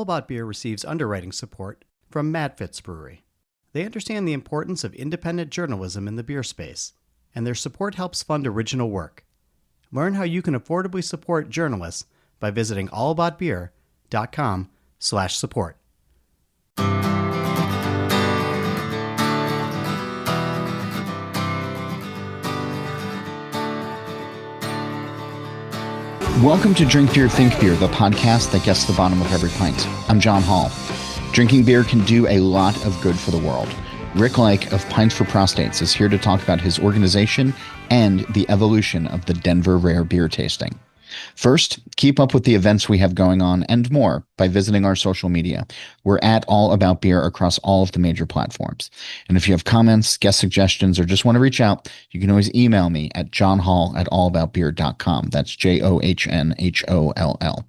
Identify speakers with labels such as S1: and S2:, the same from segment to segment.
S1: About Beer receives underwriting support from Madfitz Brewery. They understand the importance of independent journalism in the beer space, and their support helps fund original work. Learn how you can affordably support journalists by visiting allaboutbeer.com/support.
S2: Welcome to Drink Beer, Think Beer, the podcast that gets to the bottom of every pint. I'm John Holl. Drinking beer can do a lot of good for the world. Lyke of Pints for Prostates is here to talk about his organization and the evolution of the Denver Rare Beer Tasting. First, keep up with the events we have going on and more by visiting our social media. We're at All About Beer across all of the major platforms. And if you have comments, guest suggestions, or just want to reach out, you can always email me at johnholl@allaboutbeer.com. That's JOHNHOLL.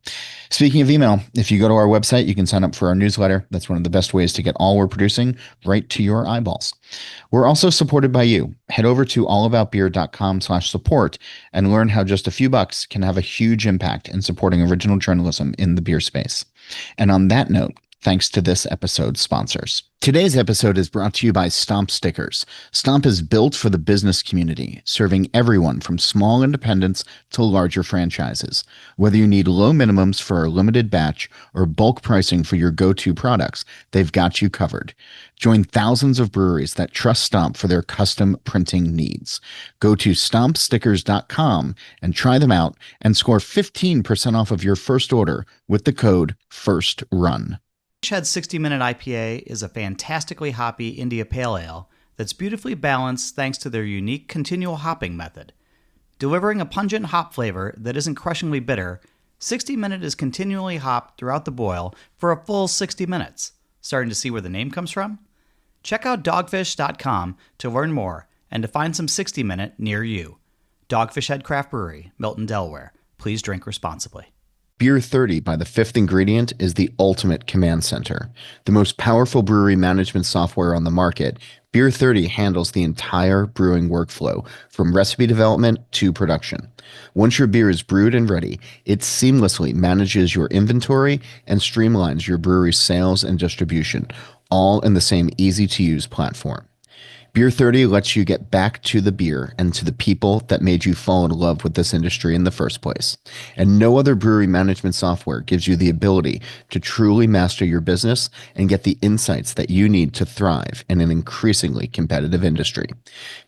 S2: Speaking of email, if you go to our website, you can sign up for our newsletter. That's one of the best ways to get all we're producing right to your eyeballs. We're also supported by you. Head over to allaboutbeer.com/support and learn how just a few bucks can have a huge impact in supporting original journalism in the beer space. And on that note, thanks to this episode's sponsors. Today's episode is brought to you by Stomp Stickers. Stomp is built for the business community, serving everyone from small independents to larger franchises. Whether you need low minimums for a limited batch or bulk pricing for your go-to products, they've got you covered. Join thousands of breweries that trust Stomp for their custom printing needs. Go to stompstickers.com and try them out and score 15% off of your first order with the code FIRSTRUN.
S1: Shed 60-Minute IPA is a fantastically hoppy India Pale Ale that's beautifully balanced thanks to their unique continual hopping method. Delivering a pungent hop flavor that isn't crushingly bitter, 60-Minute is continually hopped throughout the boil for a full 60 minutes. Starting to see where the name comes from? Check out dogfish.com to learn more and to find some 60-Minute near you. Dogfish Head Craft Brewery, Milton, Delaware. Please drink responsibly.
S2: Beer 30 by The Fifth Ingredient is the ultimate command center. The most powerful brewery management software on the market, Beer 30 handles the entire brewing workflow, from recipe development to production. Once your beer is brewed and ready, it seamlessly manages your inventory and streamlines your brewery's sales and distribution, all in the same easy-to-use platform. Beer 30 lets you get back to the beer and to the people that made you fall in love with this industry in the first place. And no other brewery management software gives you the ability to truly master your business and get the insights that you need to thrive in an increasingly competitive industry.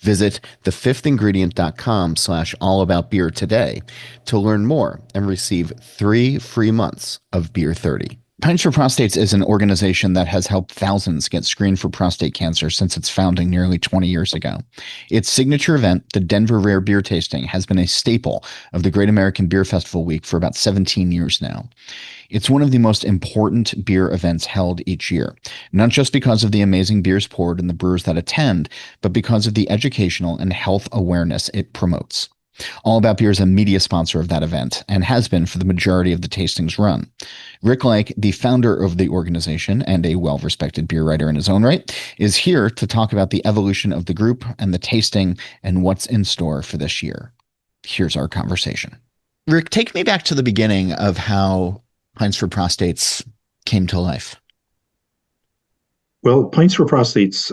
S2: Visit thefifthingredient.com/allaboutbeer today to learn more and receive 3 free months of Beer 30. Pints for Prostates is an organization that has helped thousands get screened for prostate cancer since its founding nearly 20 years ago. Its signature event, the Denver Rare Beer Tasting, has been a staple of the Great American Beer Festival Week for about 17 years now. It's one of the most important beer events held each year, not just because of the amazing beers poured and the brewers that attend, but because of the educational and health awareness it promotes. All About Beer is a media sponsor of that event and has been for the majority of the tasting's run. Lyke, the founder of the organization and a well-respected beer writer in his own right, is here to talk about the evolution of the group and the tasting and what's in store for this year. Here's our conversation. Rick, take me back to the beginning of how Pints for Prostates came to life.
S3: Well, Pints for Prostates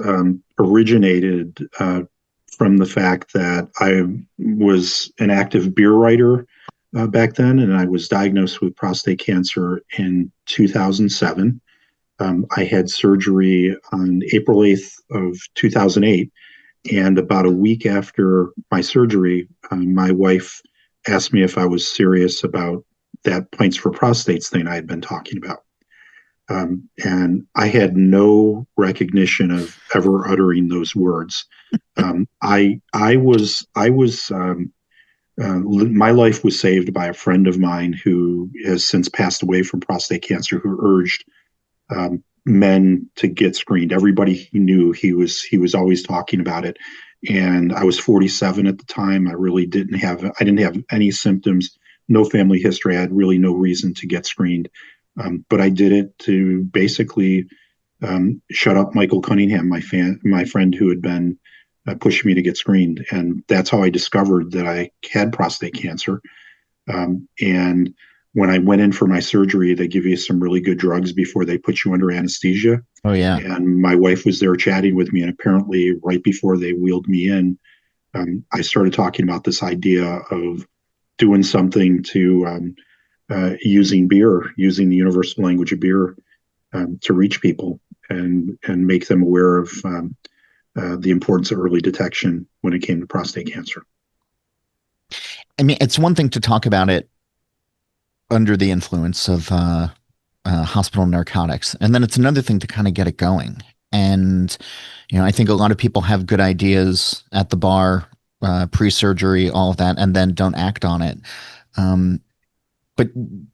S3: originated from the fact that I was an active beer writer back then, and I was diagnosed with prostate cancer in 2007. I had surgery on April 8th of 2008, and about a week after my surgery, my wife asked me if I was serious about that Pints for Prostates thing I had been talking about. And I had no recognition of ever uttering those words. My life was saved by a friend of mine who has since passed away from prostate cancer, who urged men to get screened. Everybody he knew, he was always talking about it. And I was 47 at the time. I didn't have any symptoms, no family history. I had really no reason to get screened. But I did it to basically shut up Michael Cunningham, my friend who had been pushing me to get screened. And that's how I discovered that I had prostate cancer. And when I went in for my surgery, they give you some really good drugs before they put you under anesthesia.
S2: Oh yeah.
S3: And my wife was there chatting with me, and apparently, right before they wheeled me in, I started talking about this idea of doing something to using beer, using the universal language of beer to reach people and make them aware of the importance of early detection when it came to prostate cancer.
S2: I mean, it's one thing to talk about it under the influence of hospital narcotics, and then it's another thing to kind of get it going. And I think a lot of people have good ideas at the bar, pre-surgery, all of that, and then don't act on it. But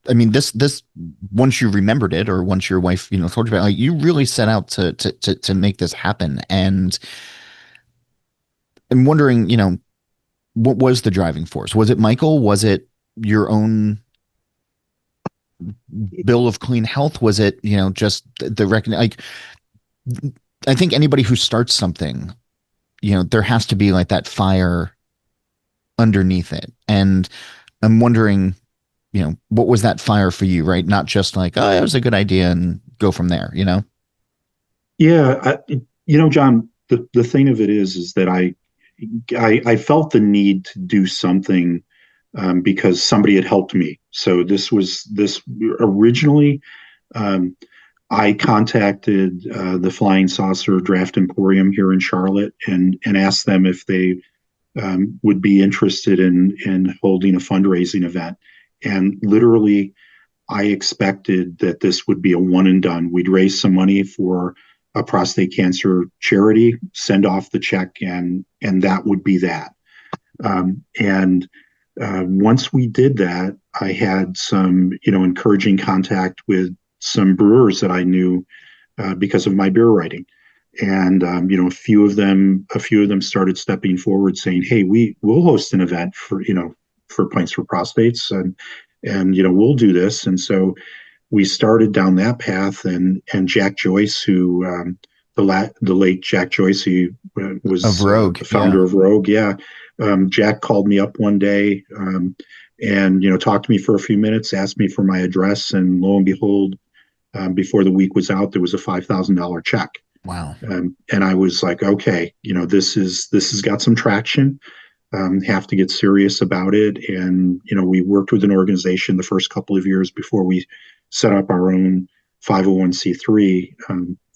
S2: I mean, this once you remembered it, or once your wife told you about it, like, you really set out to make this happen. And I'm wondering, what was the driving force? Was it Michael? Was it your own bill of clean health? Was it just the reckoning? Like, I think anybody who starts something, there has to be like that fire underneath it. And I'm wondering, what was that fire for you, right? Not just like, oh, it was a good idea and go from there,
S3: Yeah, John, the thing of it is that I felt the need to do something because somebody had helped me. So this originally. I contacted the Flying Saucer Draft Emporium here in Charlotte and asked them if they would be interested in holding a fundraising event. And literally, I expected that this would be a one and done. We'd raise some money for a prostate cancer charity, send off the check, and that would be that. And once we did that, I had some encouraging contact with some brewers that I knew because of my beer writing. And a few of them started stepping forward, saying, "Hey, we'll host an event for Pints for Prostates, and we'll do this." And so we started down that path. And Jack Joyce, who the late Jack Joyce, who was
S2: of Rogue,
S3: the founder of Rogue, yeah. Jack called me up one day and talked to me for a few minutes, asked me for my address, and lo and behold, before the week was out, there was a $5,000 check.
S2: Wow.
S3: And I was like, okay, this has got some traction. Have to get serious about it. And we worked with an organization the first couple of years before we set up our own 501c3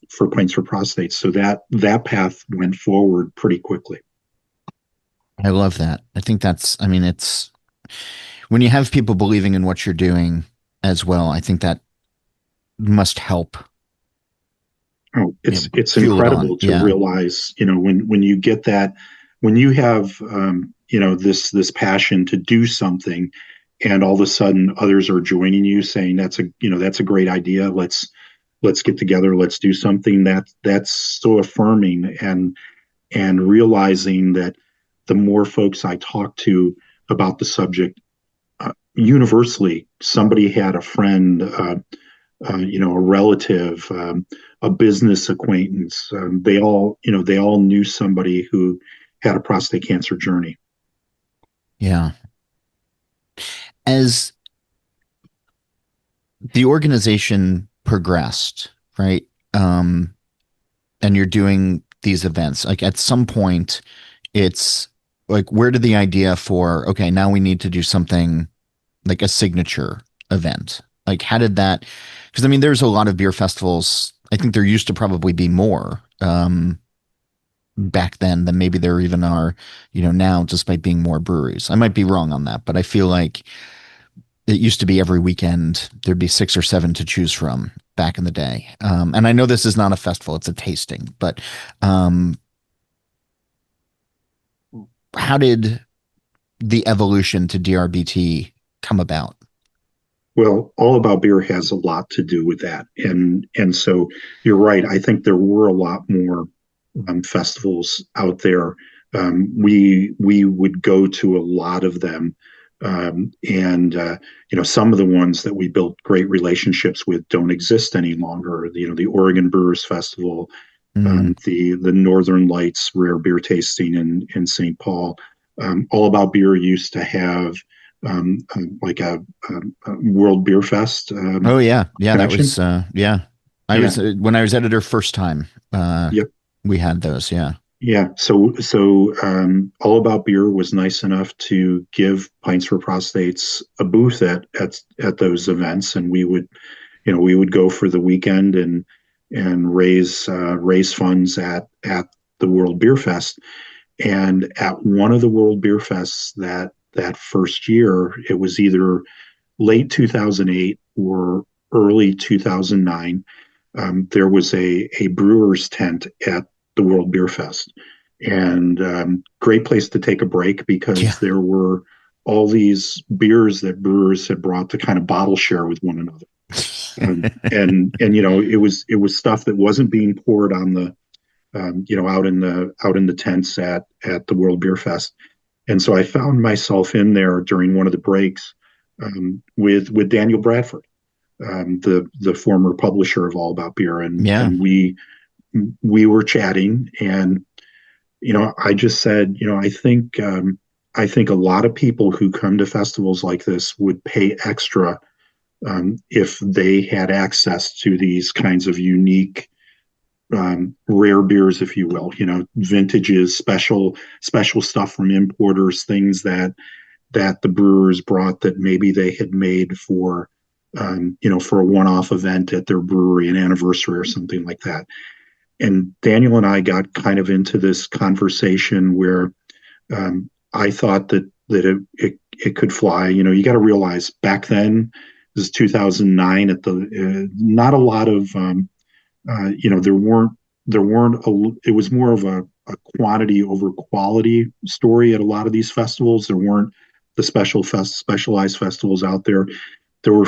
S3: for Pints for Prostates. So that path went forward pretty quickly.
S2: I love that. I think it's when you have people believing in what you're doing as well, I think that must help.
S3: Oh, it's incredible to realize, when you get that, when you have, this passion to do something, and all of a sudden others are joining you saying that's a great idea. Let's get together. Let's do something. That's so affirming, and realizing that the more folks I talk to about the subject, universally, somebody had a friend, a relative, a business acquaintance. They all knew somebody who had a prostate cancer journey.
S2: Yeah. As the organization progressed, right? And you're doing these events, like at some point, it's like, where did the idea for, okay, now we need to do something like a signature event? Like, how did that, because I mean, there's a lot of beer festivals. I think there used to probably be more back then than maybe there even are, now, just by being more breweries. I might be wrong on that, but I feel like it used to be every weekend there'd be 6 or 7 to choose from back in the day. And I know this is not a festival, it's a tasting, but how did the evolution to DRBT come about?
S3: Well, All About Beer has a lot to do with that, and so you're right. I think there were a lot more festivals out there. We would go to a lot of them, and some of the ones that we built great relationships with don't exist any longer. The Oregon Brewers Festival, the Northern Lights Rare Beer Tasting in St. Paul. All About Beer used to have like a World Beer Fest
S2: Oh yeah, yeah. That
S3: connection.
S2: was yeah. I
S3: Yeah.
S2: was when I was editor first time.
S3: Yep.
S2: We had those. Yeah.
S3: Yeah. So All About Beer was nice enough to give Pints for Prostates a booth at those events, and we would go for the weekend and raise funds at the World Beer Fest. And at one of the World Beer Fests that first year, it was either late 2008 or early 2009. There was a brewer's tent at the World Beer Fest, and great place to take a break
S2: Yeah.
S3: because there were all these beers that brewers had brought to kind of bottle share with one another. And it was stuff that wasn't being poured on the out in the tents at the World Beer Fest. And so I found myself in there during one of the breaks with Daniel Bradford, the former publisher of All About Beer, and
S2: Yeah.
S3: we were chatting, and I just said, I think a lot of people who come to festivals like this would pay extra if they had access to these kinds of unique rare beers, if you will, vintages, special stuff from importers, things that the brewers brought that maybe they had made for a one-off event at their brewery, an anniversary or something like that. And Daniel and I got kind of into this conversation where I thought that it could fly. You got to realize back then, this is 2009. Not a lot of it was more of a quantity over quality story at a lot of these festivals. There weren't the specialized festivals out there. There were,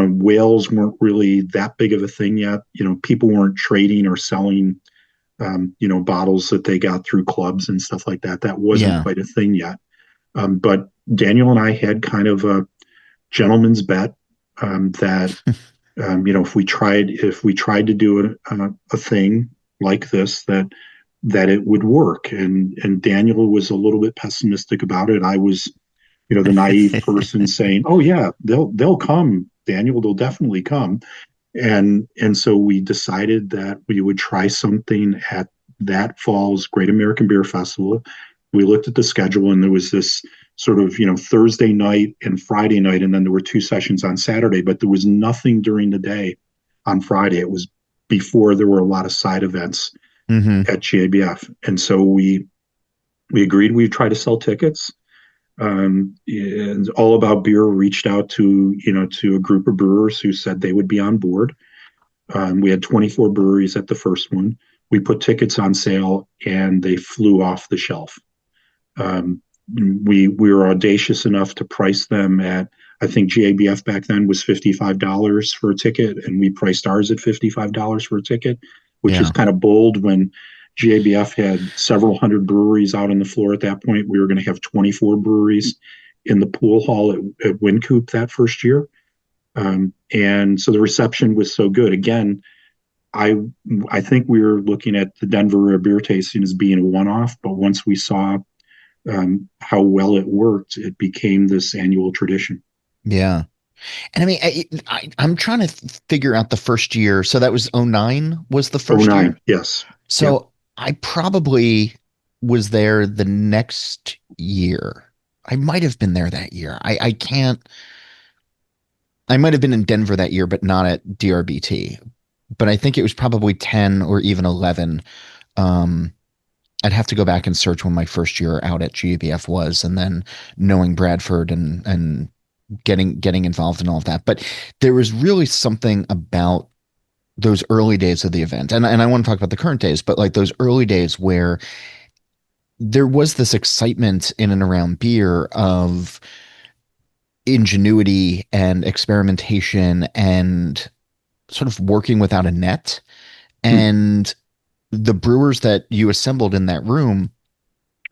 S3: whales weren't really that big of a thing yet. People weren't trading or selling, bottles that they got through clubs and stuff like that. That wasn't
S2: Yeah.
S3: quite a thing yet. But Daniel and I had kind of a gentleman's bet that if we tried to do a thing like this, that it would work. And Daniel was a little bit pessimistic about it. I was, the naive person saying, "Oh yeah, they'll come, Daniel. They'll definitely come." And so we decided that we would try something at that fall's Great American Beer Festival. We looked at the schedule, and there was this sort of Thursday night and Friday night, and then there were two sessions on Saturday, but there was nothing during the day on Friday. It was before there were a lot of side events
S2: Hmm.
S3: at GABF, and so we agreed we'd try to sell tickets. And All About Beer reached out to a group of brewers who said they would be on board. We had 24 breweries at the first one. We put tickets on sale, and they flew off the shelf. Um, we were audacious enough to price them at, I think GABF back then was $55 for a ticket, and we priced ours at $55 for a ticket, which is
S2: Yeah.
S3: kind of bold when GABF had several hundred breweries out on the floor at that point. We were going to have 24 breweries in the pool hall at Wynkoop that first year. And so the reception was so good. Again, I I think we were looking at the Denver beer tasting as being a one-off, but once we saw how well it worked, it became this annual tradition.
S2: Yeah. And I mean, I'm trying to figure out the first year. So that was '09 was the
S3: Oh
S2: first
S3: nine,
S2: year.
S3: yes, yep.
S2: So I probably was there the next year. I might have been there that year. I can't, I might have been in Denver that year, but not at DRBT. But I think it was probably 10 or even 11. Um, I'd have to go back and search when my first year out at GABF was, and then knowing Bradford and getting involved in all of that. But there was really something about those early days of the event, and I want to talk about the current days, but like those early days where there was this excitement in and around beer of ingenuity and experimentation and sort of working without a net.
S3: Hmm.
S2: And the brewers that you assembled in that room,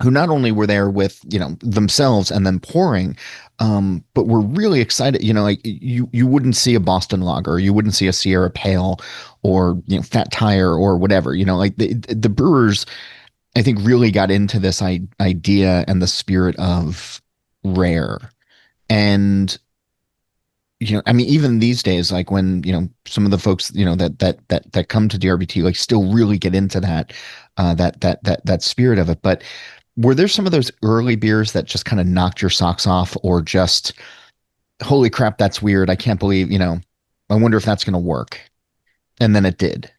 S2: who not only were there with themselves and then pouring, but were really excited. Like you wouldn't see a Boston Lager, you wouldn't see a Sierra Pale, or Fat Tire or whatever. Like the brewers, I think, really got into this idea and the spirit of rare. And I mean, even these days, like when, some of the folks, that come to DRBT, like still really get into that spirit of it. But were there some of those early beers that just kind of knocked your socks off, or just, holy crap, that's weird. I can't believe, I wonder if that's going to work. And then it did.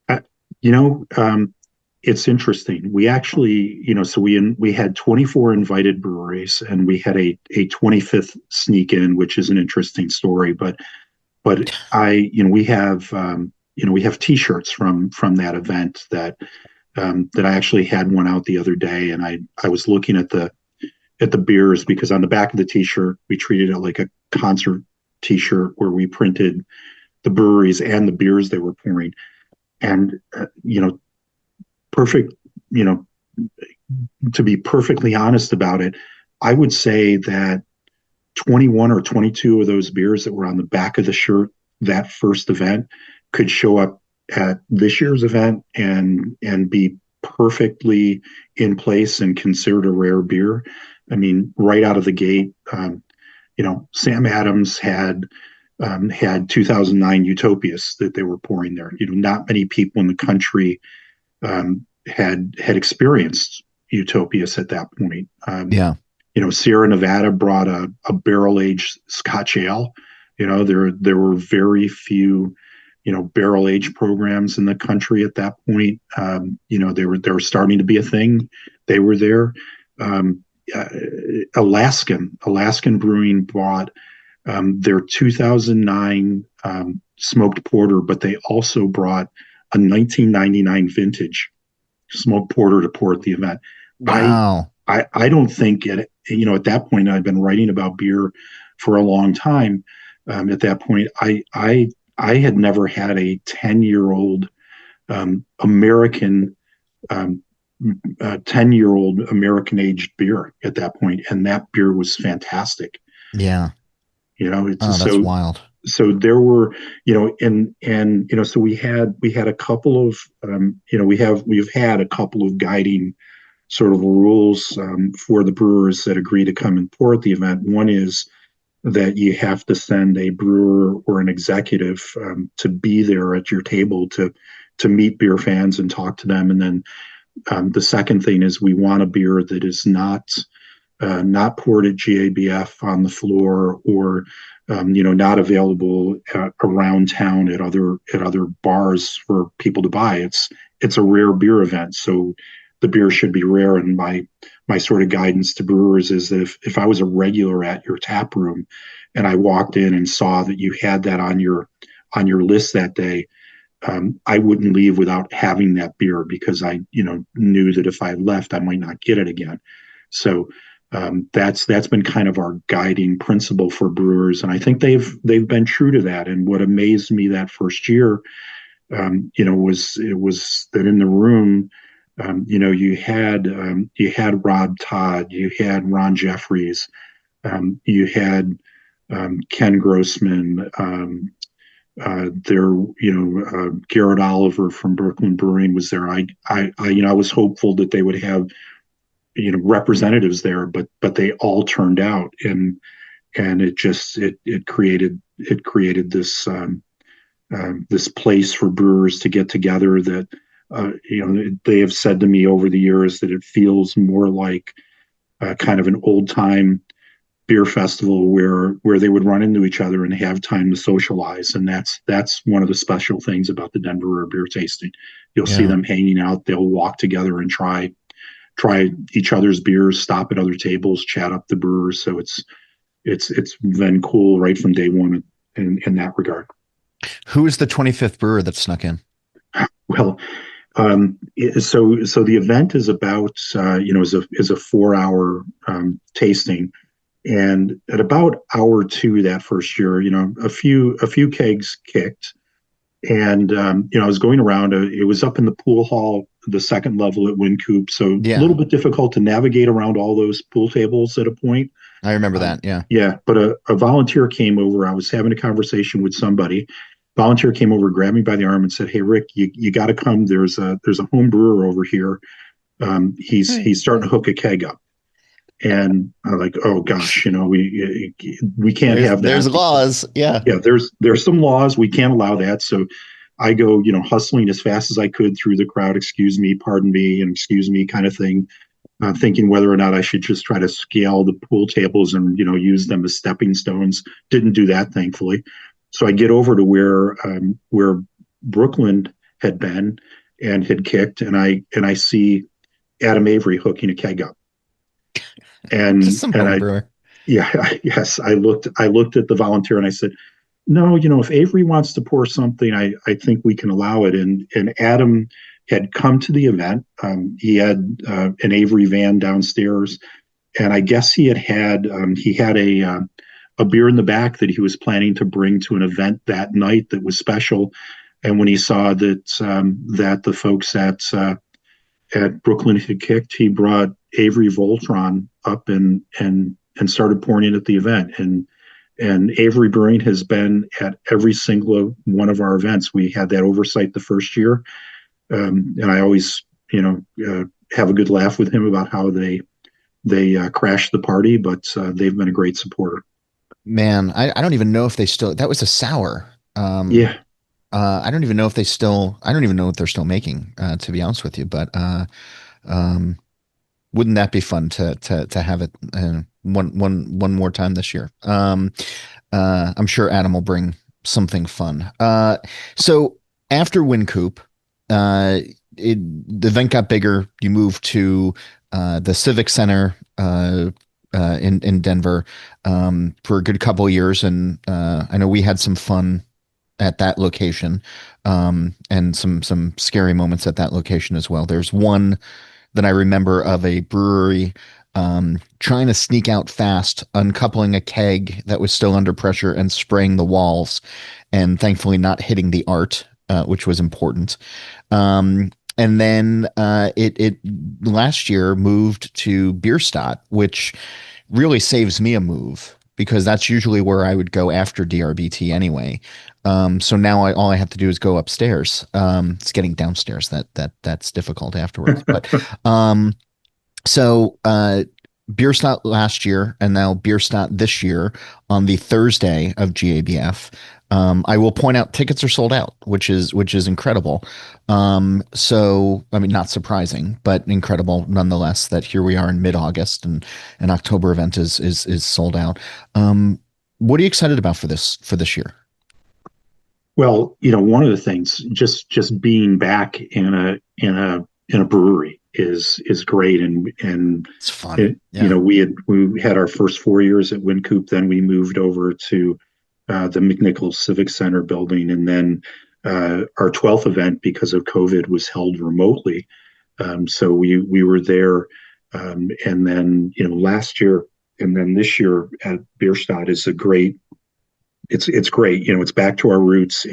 S3: Uh, you know, it's interesting. We actually, so we had 24 invited breweries, and we had a 25th sneak in, which is an interesting story. But we have T-shirts from that event that I actually had one out the other day, and I was looking at the beers, because on the back of the T-shirt we treated it like a concert T-shirt where we printed the breweries and the beers they were pouring, and perfect, you know, to be perfectly honest about it, I would say that 21 or 22 of those beers that were on the back of the shirt that first event could show up at this year's event and be perfectly in place and considered a rare beer. I mean, right out of the gate, Sam Adams had 2009 Utopias that they were pouring there. Not many people in the country had experienced Utopias at that point.
S2: Yeah.
S3: Sierra Nevada brought a barrel aged Scotch ale. There were very few, barrel aged programs in the country at that point. They were starting to be a thing. They were there. Uh, Alaskan Brewing bought their 2009 smoked porter, but they also brought a 1999 vintage smoked porter to pour at the event.
S2: Wow.
S3: I don't think at that point, I'd been writing about beer for a long time. At that point, I had never had a 10-year-old American 10-year-old American aged beer at that point, and that beer was fantastic.
S2: Yeah.
S3: It's
S2: that's wild.
S3: So there were, so we had a couple of, we've had a couple of guiding sort of rules for the brewers that agree to come and pour at the event. One is that you have to send a brewer or an executive to be there at your table to meet beer fans and talk to them. And then the second thing is we want a beer that is not poured at GABF on the floor, or not available around town at other bars for people to buy. It's a rare beer event, so the beer should be rare. And my sort of guidance to brewers is that if I was a regular at your tap room and I walked in and saw that you had that on your list that day, I wouldn't leave without having that beer, because I knew that if I left, I might not get it again. So that's been kind of our guiding principle for brewers, and I think they've been true to that. And what amazed me that first year, was that in the room, you had Rob Todd, you had Ron Jeffries, you had Ken Grossman, Garrett Oliver from Brooklyn Brewing was there. I was hopeful that they would have representatives there, but they all turned out, and it created this this place for brewers to get together that they have said to me over the years that it feels more like kind of an old time beer festival where they would run into each other and have time to socialize. And that's one of the special things about the Denver beer tasting. You'll see them hanging out. They'll walk together and try each other's beers, stop at other tables, chat up the brewers. So it's been cool right from day one in that regard.
S2: Who is the 25th brewer that snuck in?
S3: Well, so the event is about is a 4-hour tasting, and at about hour 2 that first year, a few kegs kicked, and I was going around. It was up in the pool hall, the second level at Wind Coop, so a little bit difficult to navigate around all those pool tables at a point.
S2: I remember that.
S3: Yeah, but a volunteer came over. I was having a conversation with somebody. Volunteer came over, grabbed me by the arm, and said, "Hey, Rick, you got to come. There's a home brewer over here. He's starting to hook a keg up." And I'm like, oh gosh, we can't have
S2: There's
S3: that because
S2: laws. Yeah.
S3: yeah, there's some laws we can't allow that. So I go, hustling as fast as I could through the crowd, excuse me, pardon me, and excuse me kind of thing, thinking whether or not I should just try to scale the pool tables and use them as stepping stones. Didn't do that, thankfully. So I get over to where Brooklyn had been and had kicked, and I see Adam Avery hooking a keg up,
S2: Just
S3: and
S2: some
S3: and
S2: home
S3: I
S2: brewer.
S3: yeah yes I looked at the volunteer and I said, no, if Avery wants to pour something, I think we can allow it. And Adam had come to the event. He had an Avery van downstairs, and I guess he had a beer in the back that he was planning to bring to an event that night that was special. And when he saw that the folks at Brooklyn had kicked, he brought Avery Voltron up and started pouring it at the event. And Avery Brewing has been at every single one of our events. We had that oversight the first year, and I always, have a good laugh with him about how they crashed the party, but they've been a great supporter.
S2: Man, I don't even know if they still, that was a sour.
S3: Yeah,
S2: I don't even know if they still, I don't even know what they're still making, to be honest with you, but, um, wouldn't that be fun to have it one more time this year? I'm sure Adam will bring something fun. So after Wincoop, uh, the event got bigger. You moved to the Civic Center in Denver for a good couple of years, and I know we had some fun at that location, and some scary moments at that location as well. There's one that I remember of a brewery trying to sneak out fast, uncoupling a keg that was still under pressure and spraying the walls, and thankfully not hitting the art, which was important. And then it last year moved to Bierstadt, which really saves me a move because that's usually where I would go after DRBT anyway. So now all I have to do is go upstairs. It's getting downstairs that's difficult afterwards. But um, so Bierstadt last year and now Bierstadt this year on the Thursday of GABF. I will point out tickets are sold out, which is incredible. So I mean, not surprising, but incredible nonetheless that here we are in mid-August and an October event is sold out. What are you excited about for this year?
S3: well, one of the things, just being back in a brewery is great, and
S2: It's fun. Yeah.
S3: we had our first 4 years at Wincoop, then we moved over to the McNichols Civic Center building, and then our 12th event, because of COVID, was held remotely. So we were there, and then last year and then this year at Bierstadt is a great. It's great. It's back to our roots.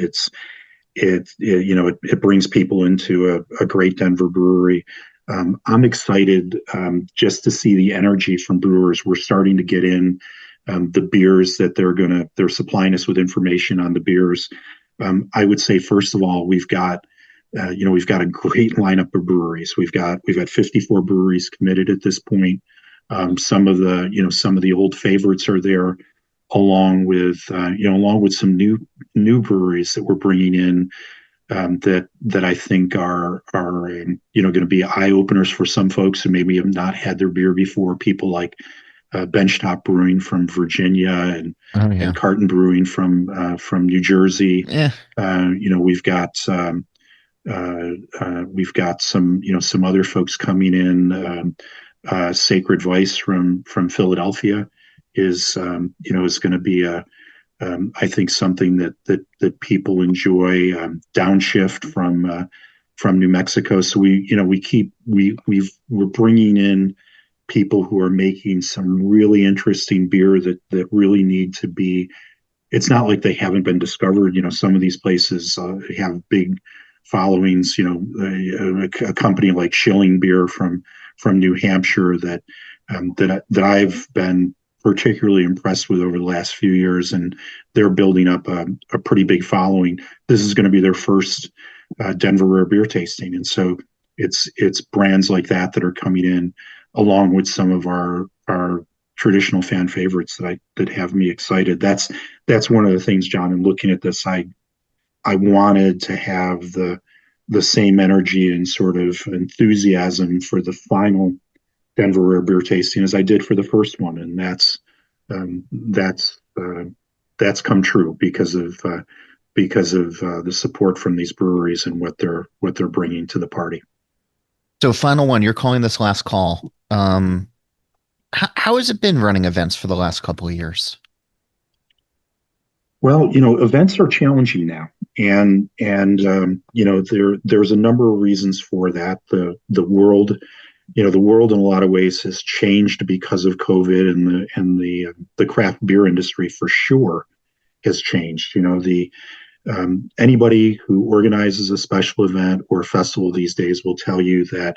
S3: It brings people into a great Denver brewery. I'm excited just to see the energy from brewers. We're starting to get in the beers that they're supplying us with information on the beers. I would say first of all, we've got a great lineup of breweries. We've got 54 breweries committed at this point. Some of the old favorites are there, along with some new breweries that we're bringing in, that I think are going to be eye openers for some folks who maybe have not had their beer before. People like Benchtop Brewing from Virginia,
S2: Oh yeah.
S3: and Carton Brewing from New Jersey.
S2: Yeah.
S3: We've got some other folks coming in. Sacred Vice from Philadelphia is going to be I think something that people enjoy. Downshift from New Mexico. So we're bringing in people who are making some really interesting beer that really need to be. It's not like they haven't been discovered. Some of these places have big followings. A company like Schilling Beer from New Hampshire that I've been particularly impressed with over the last few years, and they're building up a pretty big following. This is going to be their first Denver rare beer tasting, and so it's brands like that are coming in, along with some of our are traditional fan favorites that have me excited. That's one of the things, John. In looking at this, I wanted to have the same energy and sort of enthusiasm for the final Denver Rare Beer tasting as I did for the first one, and um, that's uh, that's come true because of the support from these breweries and what they're bringing to the party.
S2: So final one, you're calling this last call. How has it been running events for the last couple of years?
S3: Well, events are challenging now, and there's a number of reasons for that. The world in a lot of ways has changed because of COVID, and the craft beer industry for sure has changed. The anybody who organizes a special event or a festival these days will tell you that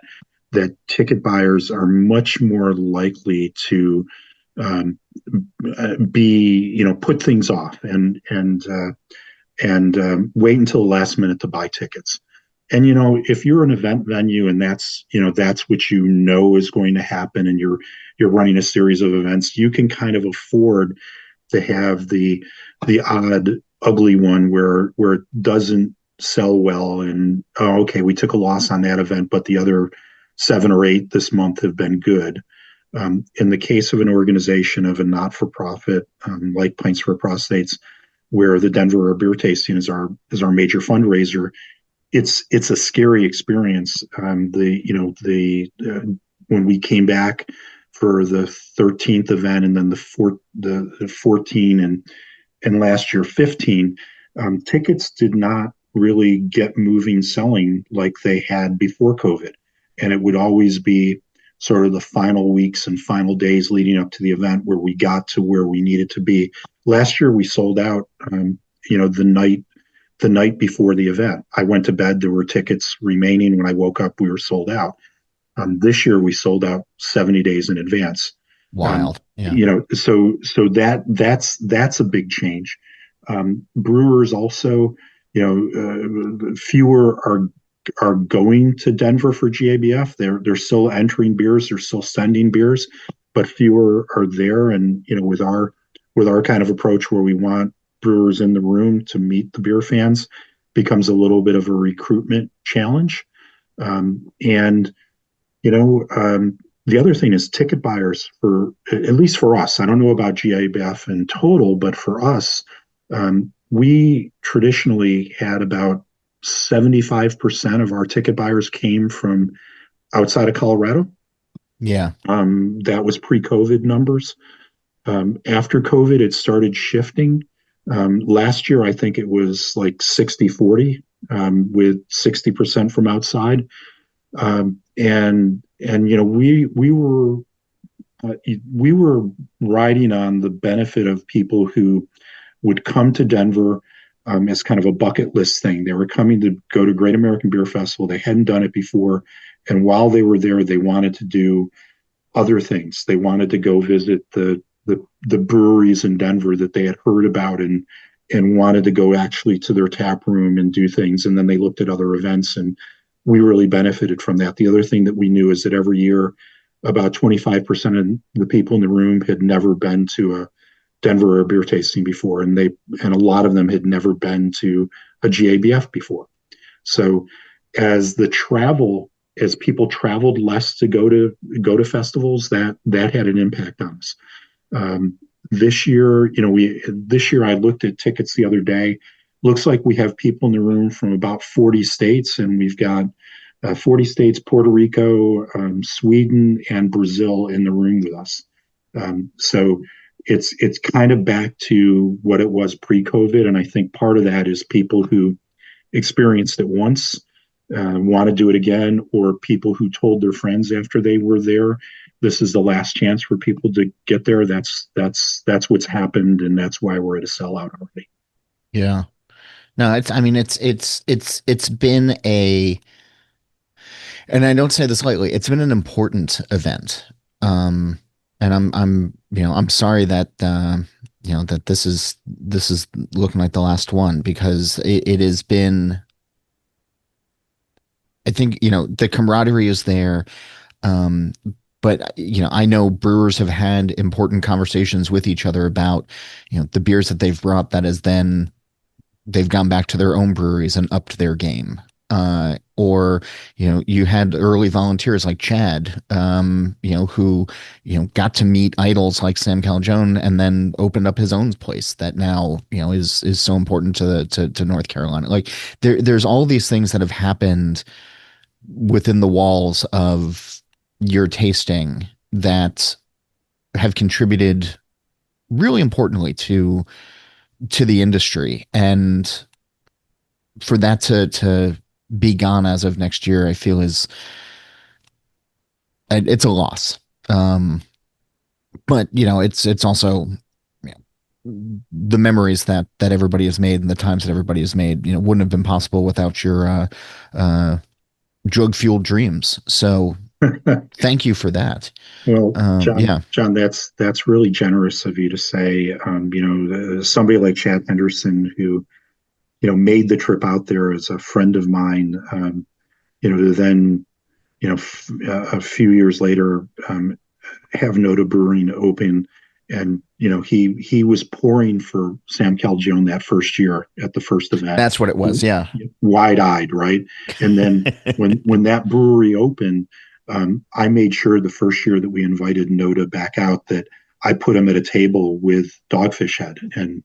S3: ticket buyers are much more likely to um, be put things off and wait until the last minute to buy tickets. And if you're an event venue and that's what is going to happen, and you're running a series of events, you can kind of afford to have the odd ugly one where it doesn't sell well, and oh, okay, we took a loss on that event, but the other 7 or 8 this month have been good. In the case of an organization of a not-for-profit like Pints for Prostates, where the Denver Beer Tasting is our major fundraiser, it's a scary experience. When we came back for the 13th event, and then the 14 and last year 15, tickets did not really get moving selling like they had before COVID, and it would always be sort of the final weeks and final days leading up to the event where we got to where we needed to be. Last year we sold out. The night before the event. I went to bed, there were tickets remaining. When I woke up, we were sold out. This year we sold out 70 days in advance.
S2: Wild. Yeah.
S3: So that's a big change. Brewers also, fewer are going to Denver for GABF. They're still entering beers, they're still sending beers, but fewer are there. And with our kind of approach where we want brewers in the room to meet the beer fans, becomes a little bit of a recruitment challenge. And the other thing is ticket buyers, for at least for us. I don't know about GABF in total, but for us, we traditionally had about 75% of our ticket buyers came from outside of Colorado.
S2: Yeah.
S3: That was pre-COVID numbers. After COVID, it started shifting. Last year, I think it was like 60-40, with 60% from outside. And we were riding on the benefit of people who would come to Denver as kind of a bucket list thing. They were coming to go to Great American Beer Festival. They hadn't done it before, and while they were there, they wanted to do other things. They wanted to go visit the breweries in Denver that they had heard about, and wanted to go actually to their tap room and do things. And then they looked at other events, and we really benefited from that. The other thing that we knew is that every year, about 25% of the people in the room had never been to a Denver or beer tasting before, and a lot of them had never been to a GABF before. So as people traveled less to go to festivals, that had an impact on us. This year, I looked at tickets the other day. Looks like we have people in the room from about 40 states, and we've got 40 states, Puerto Rico, Sweden, and Brazil in the room with us. So it's kind of back to what it was pre-COVID, and I think part of that is people who experienced it once want to do it again, or people who told their friends after they were there, this is the last chance for people to get there. That's what's happened, and that's why we're at a sellout already.
S2: Yeah. No, it's been and I don't say this lightly, it's been an important event. And I'm sorry that, that this is looking like the last one, because it has been, I think, the camaraderie is there. but I know brewers have had important conversations with each other about, the beers that they've brought that is then they've gone back to their own breweries and upped their game. Or, you had early volunteers like Chad, who, got to meet idols like Sam Calagione and then opened up his own place that now, is so important to North Carolina. Like there's all these things that have happened within the walls of your tasting that have contributed really importantly to the industry. And for that to be gone as of next year, I feel it's a loss. But it's also, the memories that everybody has made and the times that everybody has made, wouldn't have been possible without your drug fueled dreams. So thank you for that.
S3: Well,
S2: Yeah,
S3: John, that's really generous of you to say. Somebody like Chad Henderson, who made the trip out there as a friend of mine, to then a few years later have Noda Brewing open, and he was pouring for Sam Calagione that first year at the first event.
S2: that's what it was. Yeah.
S3: Wide eyed, right? And then when that brewery opened, I made sure the first year that we invited Noda back out that I put him at a table with Dogfish Head, and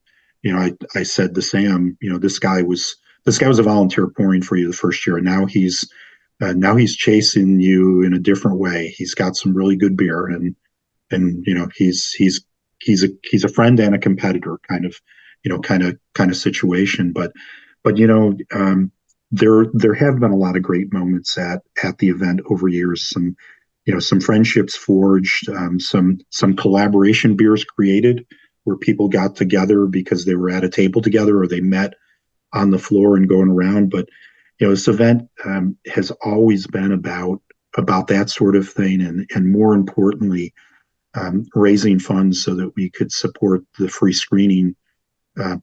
S3: I said to Sam, this guy was a volunteer pouring for you the first year, and now he's chasing you in a different way. He's got some really good beer, and he's a friend and a competitor kind of situation. But there have been a lot of great moments at the event over years. Some friendships forged, some collaboration beers created where people got together because they were at a table together or they met on the floor and going around. But this event has always been about that sort of thing, and more importantly, raising funds so that we could support the free screening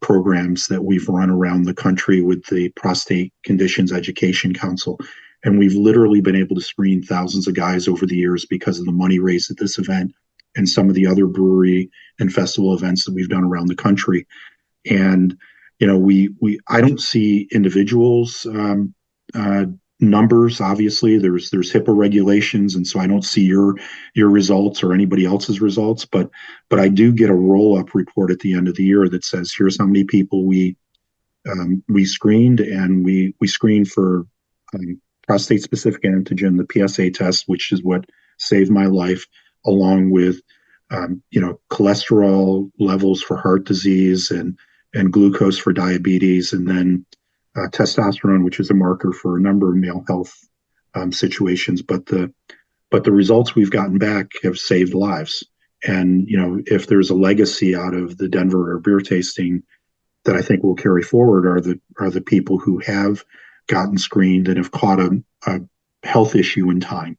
S3: programs that we've run around the country with the Prostate Conditions Education Council. And we've literally been able to screen thousands of guys over the years because of the money raised at this event and some of the other brewery and festival events that we've done around the country. And I don't see individuals numbers. Obviously, there's HIPAA regulations, and so I don't see your results or anybody else's results. But I do get a roll up report at the end of the year that says here's how many people we screened, and we screened for prostate specific antigen, the PSA test, which is what saved my life, along with cholesterol levels for heart disease and glucose for diabetes, and then testosterone, which is a marker for a number of male health situations. But the results we've gotten back have saved lives. And if there's a legacy out of the Denver beer tasting that I think will carry forward are the people who have gotten screened and have caught a health issue in time,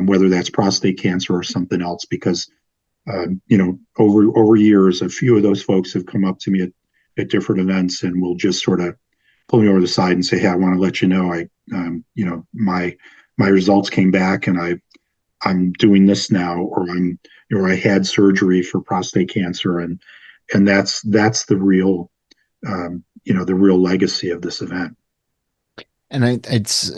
S3: whether that's prostate cancer or something else. Because over years, a few of those folks have come up to me at different events and will just sort of pull me over the side and say, "Hey, I want to let you know, my results came back, and I'm doing this now, or I had surgery for prostate cancer," and that's the real the real legacy of this event.
S2: And it's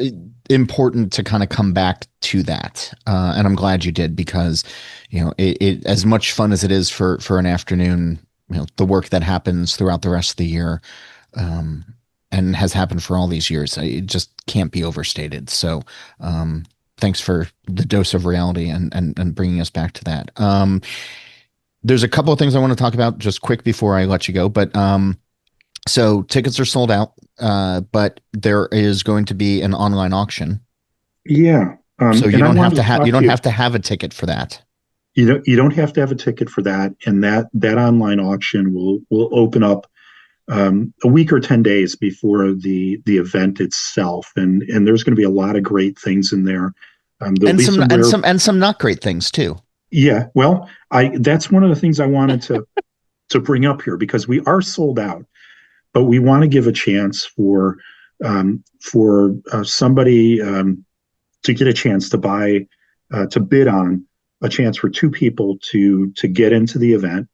S2: important to kind of come back to that, and I'm glad you did, because it as much fun as it is for an afternoon, the work that happens throughout the rest of the year, and has happened for all these years, it just can't be overstated. So thanks for the dose of reality and bringing us back to that. There's a couple of things I want to talk about just quick before I let you go, but so tickets are sold out, but there is going to be an online auction.
S3: Yeah.
S2: So you don't have to have a ticket for that.
S3: You don't have to have a ticket for that, and that online auction will open up a week or 10 days before the event itself, and there's going to be a lot of great things in there.
S2: And some not great things too.
S3: Yeah, well, that's one of the things I wanted to bring up here, because we are sold out, but we want to give a chance for somebody to get a chance to buy to bid on a chance for two people to get into the event.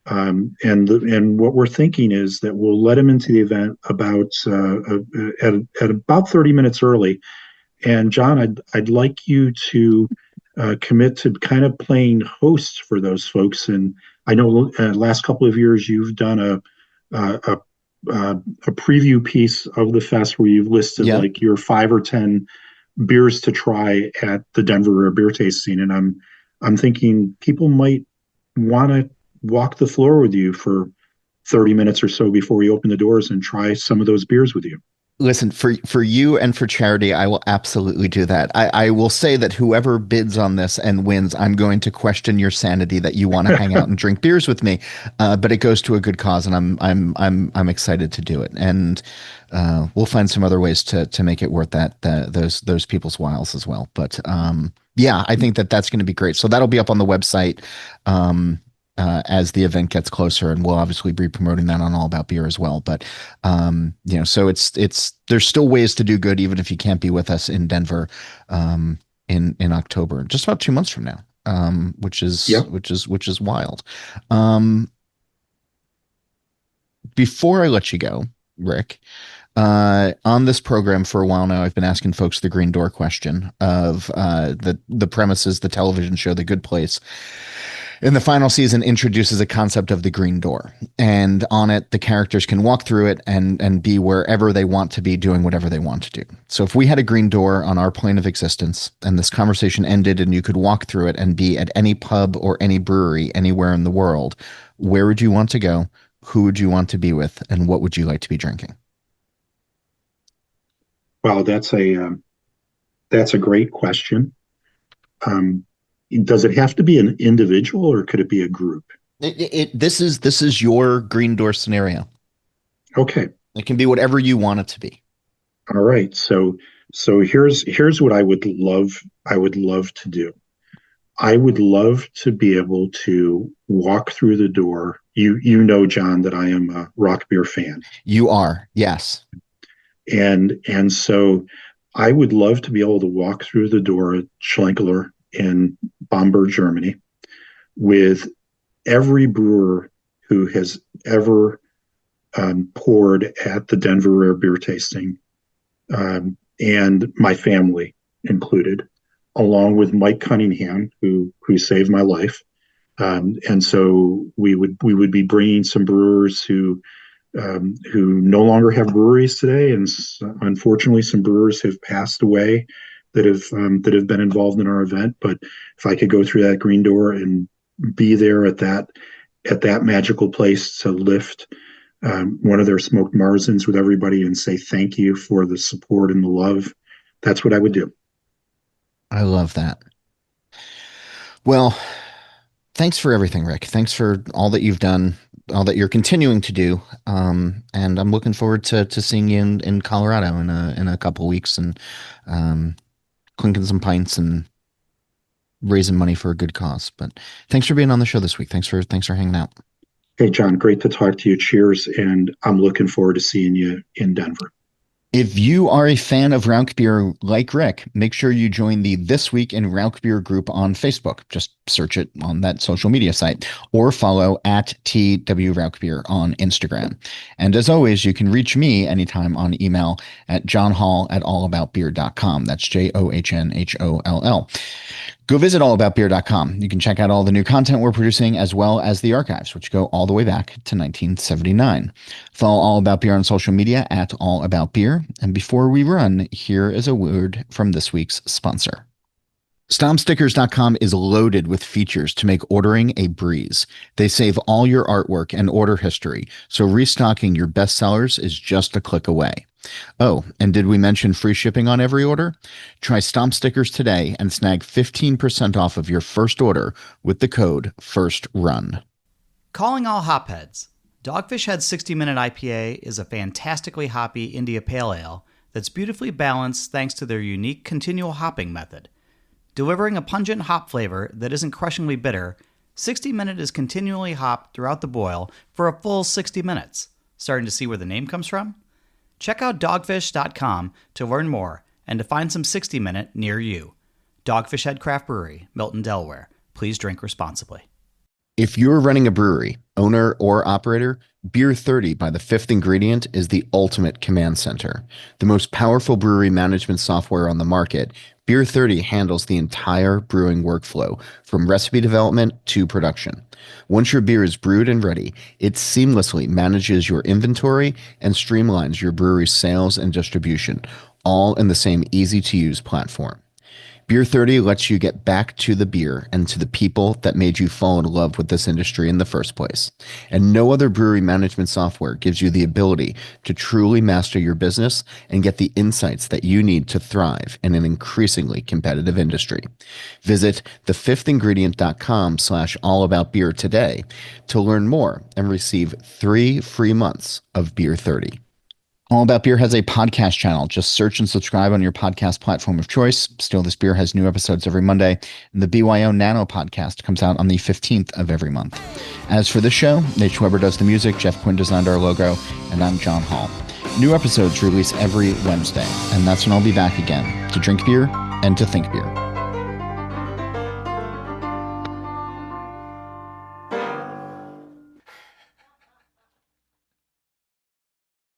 S3: And what we're thinking is that we'll let them into the event at about 30 minutes early. And John, I'd like you to commit to kind of playing host for those folks. And I know last couple of years you've done a preview piece of the fest where you've listed
S2: Yeah.
S3: like your 5 or 10 beers to try at the Denver beer tasting, and I'm thinking people might want to walk the floor with you for 30 minutes or so before we open the doors and try some of those beers with you.
S2: Listen, for you and for charity, I will absolutely do that. I will say that whoever bids on this and wins, I'm going to question your sanity that you want to hang out and drink beers with me. But it goes to a good cause, and I'm excited to do it. And we'll find some other ways to make it worth those people's whiles as well. But yeah, I think that's going to be great. So that'll be up on the website. As the event gets closer, and we'll obviously be promoting that on All About Beer as well. But so it's there's still ways to do good even if you can't be with us in Denver in October, just about 2 months from now, which is
S3: Yep.
S2: which is wild. Before I let you go, Rick, on this program for a while now, I've been asking folks the Green Door question of the premises, the television show, The Good Place. In the final season, introduces a concept of the green door, and on it, the characters can walk through it and be wherever they want to be, doing whatever they want to do. So if we had a green door on our plane of existence, and this conversation ended, and you could walk through it and be at any pub or any brewery anywhere in the world, where would you want to go? Who would you want to be with, and what would you like to be drinking?
S3: Wow, that's a great question. Um, does it have to be an individual or could it be a group?
S2: This is your green door scenario.
S3: Okay.
S2: It can be whatever you want it to be.
S3: All right. So here's what I would love to do. I would love to be able to walk through the door. You know, John, that I am a rock beer fan.
S2: You are, yes.
S3: And so I would love to be able to walk through the door at Schlenkler in Bamberg, Germany, with every brewer who has ever poured at the Denver Rare Beer Tasting, and my family included, along with Mike Cunningham, who saved my life. And so we would be bringing some brewers who no longer have breweries today, and unfortunately, some brewers have passed away that have been involved in our event. But if I could go through that green door and be there at that magical place to lift one of their smoked Marzens with everybody and say thank you for the support and the love, that's what I would do.
S2: I love that. Well, thanks for everything, Rick. Thanks for all that you've done, all that you're continuing to do. And I'm looking forward to seeing you in Colorado in a couple weeks and clinking some pints and raising money for a good cause. But thanks for being on the show this week. Thanks for hanging out.
S3: Hey, John, great to talk to you. Cheers. And I'm looking forward to seeing you in Denver.
S2: If you are a fan of Rauch beer like Rick, make sure you join the This Week in Rauch Beer group on Facebook. Just search it on that social media site or follow at TW Rauch Beer on Instagram. And as always, you can reach me anytime on email at johnholl@allaboutbeer.com. That's JOHNHOLL. Go visit allaboutbeer.com. You can check out all the new content we're producing as well as the archives, which go all the way back to 1979. Follow All About Beer on social media at All About Beer. And before we run, here is a word from this week's sponsor. StompStickers.com is loaded with features to make ordering a breeze. They save all your artwork and order history, so restocking your bestsellers is just a click away. Oh, and did we mention free shipping on every order? Try Stomp Stickers today and snag 15% off of your first order with the code FIRSTRUN.
S1: Calling all hopheads. Dogfish Head's 60-minute IPA is a fantastically hoppy India Pale Ale that's beautifully balanced thanks to their unique continual hopping method. Delivering a pungent hop flavor that isn't crushingly bitter, 60 Minute is continually hopped throughout the boil for a full 60 minutes. Starting to see where the name comes from? Check out dogfish.com to learn more and to find some 60 Minute near you. Dogfish Head Craft Brewery, Milton, Delaware. Please drink responsibly.
S2: If you're running a brewery, owner or operator, Beer 30 by The Fifth Ingredient is the ultimate command center. The most powerful brewery management software on the market, Beer 30 handles the entire brewing workflow, from recipe development to production. Once your beer is brewed and ready, it seamlessly manages your inventory and streamlines your brewery's sales and distribution, all in the same easy-to-use platform. Beer 30 lets you get back to the beer and to the people that made you fall in love with this industry in the first place. And no other brewery management software gives you the ability to truly master your business and get the insights that you need to thrive in an increasingly competitive industry. Visit thefifthingredient.com/allaboutbeer today to learn more and receive 3 free months of Beer 30. All About Beer has a podcast channel. Just search and subscribe on your podcast platform of choice. Still This Beer has new episodes every Monday, and the BYO Nano podcast comes out on the 15th of every month. As for this show, Nate Weber does the music, Jeff Quinn designed our logo, and I'm John Holl. New episodes release every Wednesday, and that's when I'll be back again to drink beer and to think beer.